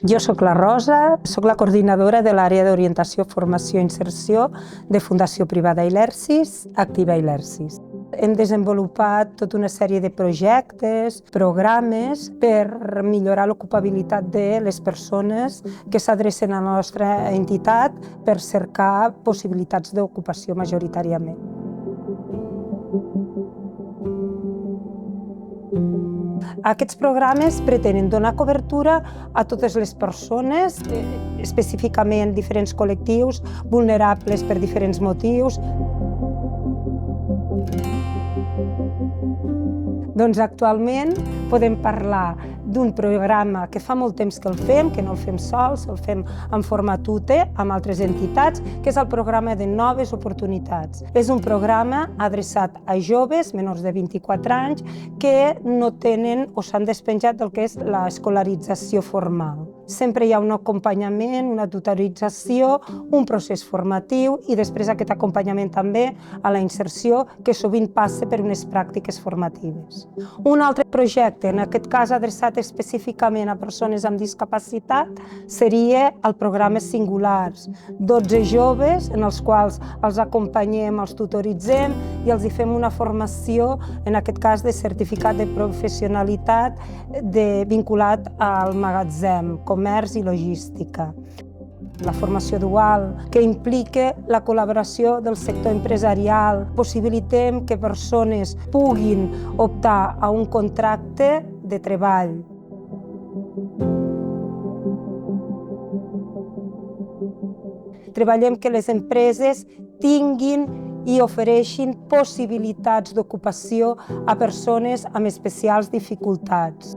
Jo sóc la Rosa, sóc la coordinadora de l'àrea d'orientació, formació i inserció de Fundació Privada Ilersis, Activa Ilersis. Hem desenvolupat tota una sèrie de projectes, programes per millorar l'ocupabilitat de les persones que s'adrecen a la nostra entitat per cercar possibilitats d'ocupació majoritàriament. Aquests programes pretenen donar cobertura a totes les persones, específicament diferents col·lectius vulnerables per diferents motius. Doncs actualment podem parlar d'un programa que fa molt temps que no el fem sols, el fem en format UTE amb altres entitats, que és el programa de Noves Oportunitats. És un programa adreçat a joves menors de 24 anys que no tenen o s'han despenjat del que és l'escolarització formal. Sempre hi ha un acompanyament, una tutorització, un procés formatiu i després aquest acompanyament també a la inserció, que sovint passa per unes pràctiques formatives. Un altre projecte, en aquest cas adreçat específicament a persones amb discapacitat, seria el programa Singulars. 12 joves en els quals els acompanyem, els tutoritzem i els fem una formació, en aquest cas de certificat de professionalitat vinculat al magatzem, comerç i logística. La formació dual, que implica la col·laboració del sector empresarial. Possibilitem que persones puguin optar a un contracte de treball. Treballem que les empreses tinguin i ofereixin possibilitats d'ocupació a persones amb especials dificultats.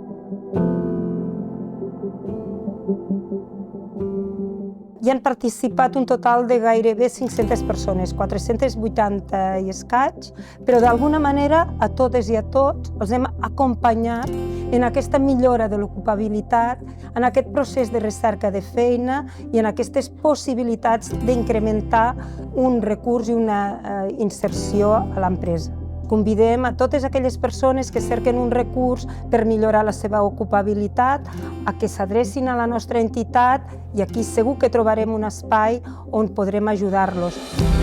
Hi han participat un total de gairebé 500 persones, 480 i escaig, però d'alguna manera a totes i a tots els hem acompanyat en aquesta millora de l'ocupabilitat, en aquest procés de recerca de feina i en aquestes possibilitats d'incrementar un recurs i una inserció a l'empresa. Convidem a totes aquelles persones que cerquen un recurs per millorar la seva ocupabilitat a que s'adrecin a la nostra entitat i aquí segur que trobarem un espai on podrem ajudar-los.